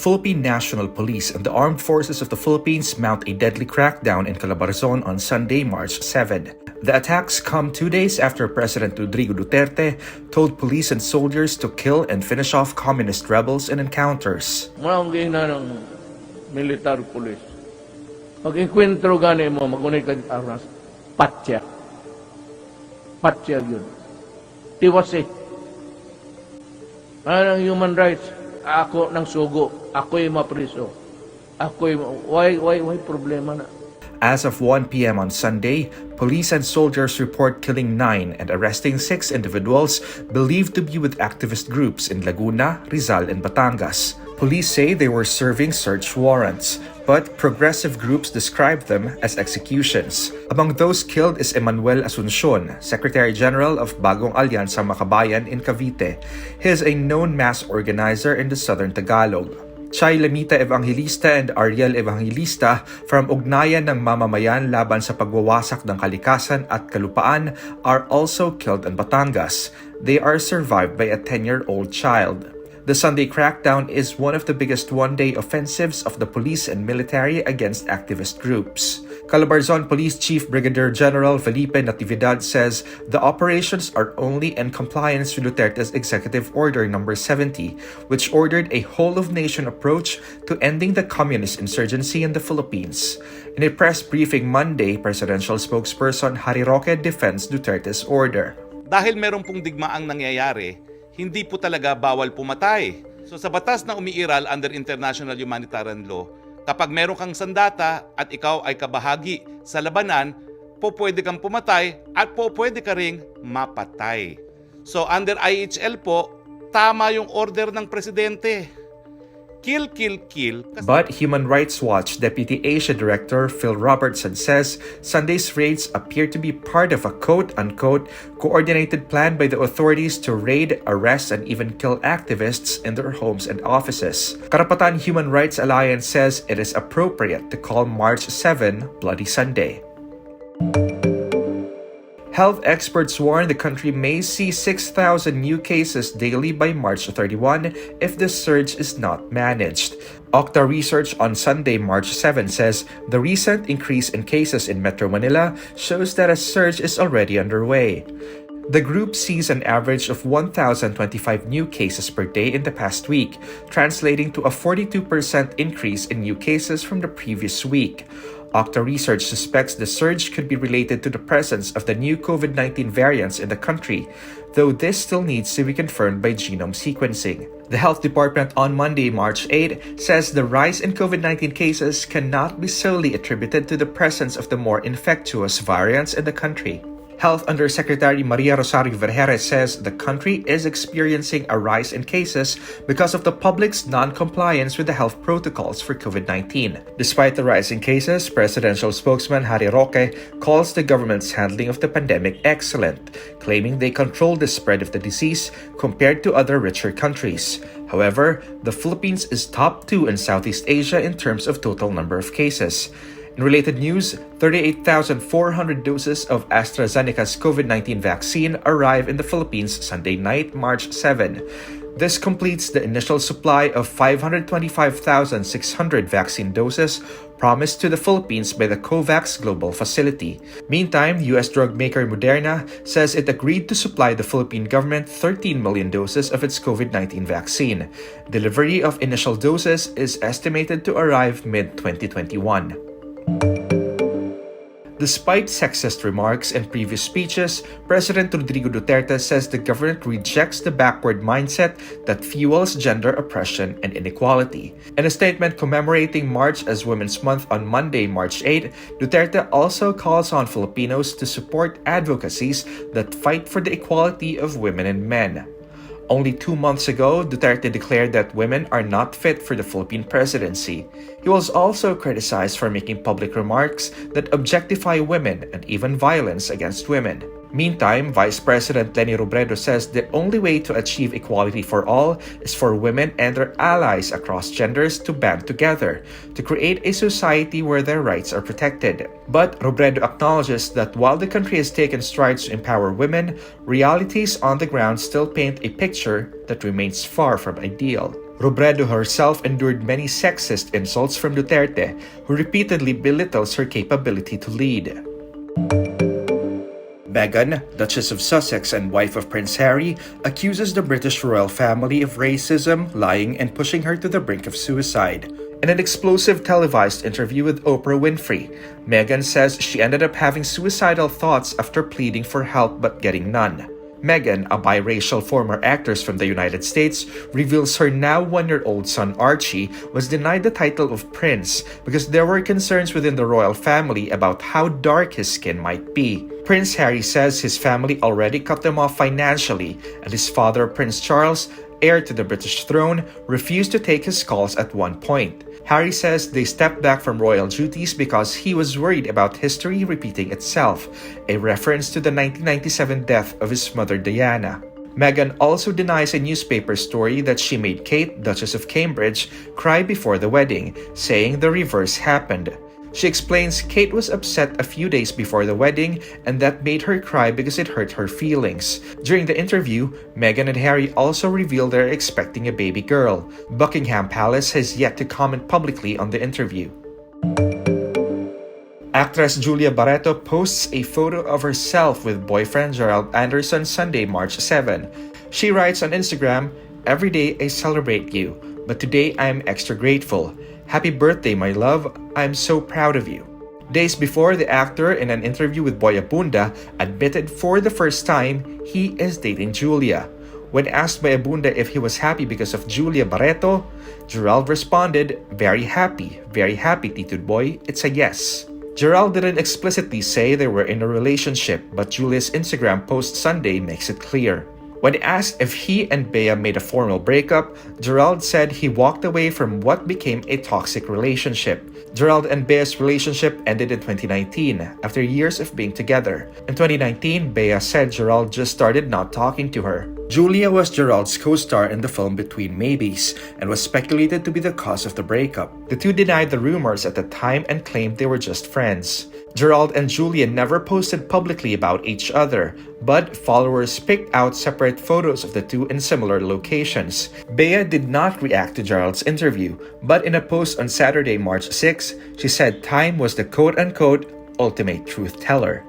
Philippine National Police and the Armed Forces of the Philippines mount a deadly crackdown in Calabarzon on Sunday, March 7. The attacks come 2 days after President Rodrigo Duterte told police and soldiers to kill and finish off communist rebels in encounters. Maungging na ng military police. Pag-enkwentro gani mo, magunay ka aras, patya. Patya yun. Tiwasi. Anong human rights? Ako ng sugo. Ako'y mapriso. Why problema na? As of 1 p.m. on Sunday, police and soldiers report killing 9 and arresting 6 individuals believed to be with activist groups in Laguna, Rizal, and Batangas. Police say they were serving search warrants, but progressive groups describe them as executions. Among those killed is Emmanuel Asuncion, Secretary General of Bagong Alyansa Makabayan in Cavite. He is a known mass organizer in the southern Tagalog. Chay Lamita Evangelista and Ariel Evangelista from Ugnayan ng Mamamayan laban sa pagwawasak ng kalikasan at kalupaan are also killed in Batangas. They are survived by a 10-year-old child. The Sunday crackdown is one of the biggest one-day offensives of the police and military against activist groups. Calabarzon Police Chief Brigadier General Felipe Natividad says the operations are only in compliance with Duterte's Executive Order No. 70, which ordered a whole-of-nation approach to ending the communist insurgency in the Philippines. In a press briefing Monday, presidential spokesperson Harry Roque defends Duterte's order. Dahil meron pong digmaang nangyayari, hindi po talaga bawal pumatay. So sa batas na umiiral under international humanitarian law, kapag meron kang sandata at ikaw ay kabahagi sa labanan, pwede kang pumatay at pwede ka ring mapatay. So under IHL po, tama yung order ng presidente. Kill, kill, kill. But Human Rights Watch Deputy Asia Director Phil Robertson says Sunday's raids appear to be part of a quote-unquote coordinated plan by the authorities to raid, arrest, and even kill activists in their homes and offices. Karapatan Human Rights Alliance says it is appropriate to call March 7 Bloody Sunday. Health experts warn the country may see 6,000 new cases daily by March 31 if the surge is not managed. Okta research on Sunday, March 7 says the recent increase in cases in Metro Manila shows that a surge is already underway. The group sees an average of 1,025 new cases per day in the past week, translating to a 42% increase in new cases from the previous week. Okta Research suspects the surge could be related to the presence of the new COVID-19 variants in the country, though this still needs to be confirmed by genome sequencing. The Health Department on Monday, March 8, says the rise in COVID-19 cases cannot be solely attributed to the presence of the more infectious variants in the country. Health Undersecretary Maria Rosario Vergere says the country is experiencing a rise in cases because of the public's non-compliance with the health protocols for COVID-19. Despite the rise in cases, presidential spokesman Harry Roque calls the government's handling of the pandemic excellent, claiming they control the spread of the disease compared to other richer countries. However, the Philippines is top 2 in Southeast Asia in terms of total number of cases. In related news, 38,400 doses of AstraZeneca's COVID-19 vaccine arrive in the Philippines Sunday night, March 7. This completes the initial supply of 525,600 vaccine doses promised to the Philippines by the COVAX Global Facility. Meantime, U.S. drug maker Moderna says it agreed to supply the Philippine government 13 million doses of its COVID-19 vaccine. Delivery of initial doses is estimated to arrive mid-2021. Despite sexist remarks and previous speeches, President Rodrigo Duterte says the government rejects the backward mindset that fuels gender oppression and inequality. In a statement commemorating March as Women's Month on Monday, March 8, Duterte also calls on Filipinos to support advocacies that fight for the equality of women and men. Only 2 months ago, Duterte declared that women are not fit for the Philippine presidency. He was also criticized for making public remarks that objectify women and even violence against women. Meantime, Vice President Leni Robredo says the only way to achieve equality for all is for women and their allies across genders to band together to create a society where their rights are protected. But Robredo acknowledges that while the country has taken strides to empower women, realities on the ground still paint a picture that remains far from ideal. Robredo herself endured many sexist insults from Duterte, who repeatedly belittles her capability to lead. Meghan, Duchess of Sussex and wife of Prince Harry, accuses the British royal family of racism, lying, and pushing her to the brink of suicide. In an explosive televised interview with Oprah Winfrey, Meghan says she ended up having suicidal thoughts after pleading for help but getting none. Meghan, a biracial former actress from the United States, reveals her now 1-year-old son Archie was denied the title of prince because there were concerns within the royal family about how dark his skin might be. Prince Harry says his family already cut them off financially, and his father, Prince Charles, heir to the British throne, refused to take his calls at one point. Harry says they stepped back from royal duties because he was worried about history repeating itself, a reference to the 1997 death of his mother Diana. Meghan also denies a newspaper story that she made Kate, Duchess of Cambridge, cry before the wedding, saying the reverse happened. She explains Kate was upset a few days before the wedding and that made her cry because it hurt her feelings. During the interview, Meghan and Harry also revealed they're expecting a baby girl. Buckingham Palace has yet to comment publicly on the interview. Actress Julia Barretto posts a photo of herself with boyfriend Gerald Anderson Sunday, March 7. She writes on Instagram, "Every day I celebrate you, but today I am extra grateful. Happy birthday, my love. I'm so proud of you." Days before, the actor, in an interview with Boy Abunda, admitted for the first time he is dating Julia. When asked by Abunda if he was happy because of Julia Barreto, Gerald responded, very happy, Tito Boy. It's a yes." Gerald didn't explicitly say they were in a relationship, but Julia's Instagram post Sunday makes it clear. When asked if he and Bea made a formal breakup, Gerald said he walked away from what became a toxic relationship. Gerald and Bea's relationship ended in 2019, after years of being together. In 2019, Bea said Gerald just started not talking to her. Julia was Gerald's co-star in the film Between Maybes, and was speculated to be the cause of the breakup. The two denied the rumors at the time and claimed they were just friends. Gerald and Julia never posted publicly about each other, but followers picked out separate photos of the two in similar locations. Bea did not react to Gerald's interview, but in a post on Saturday, March 6, she said time was the quote-unquote ultimate truth teller.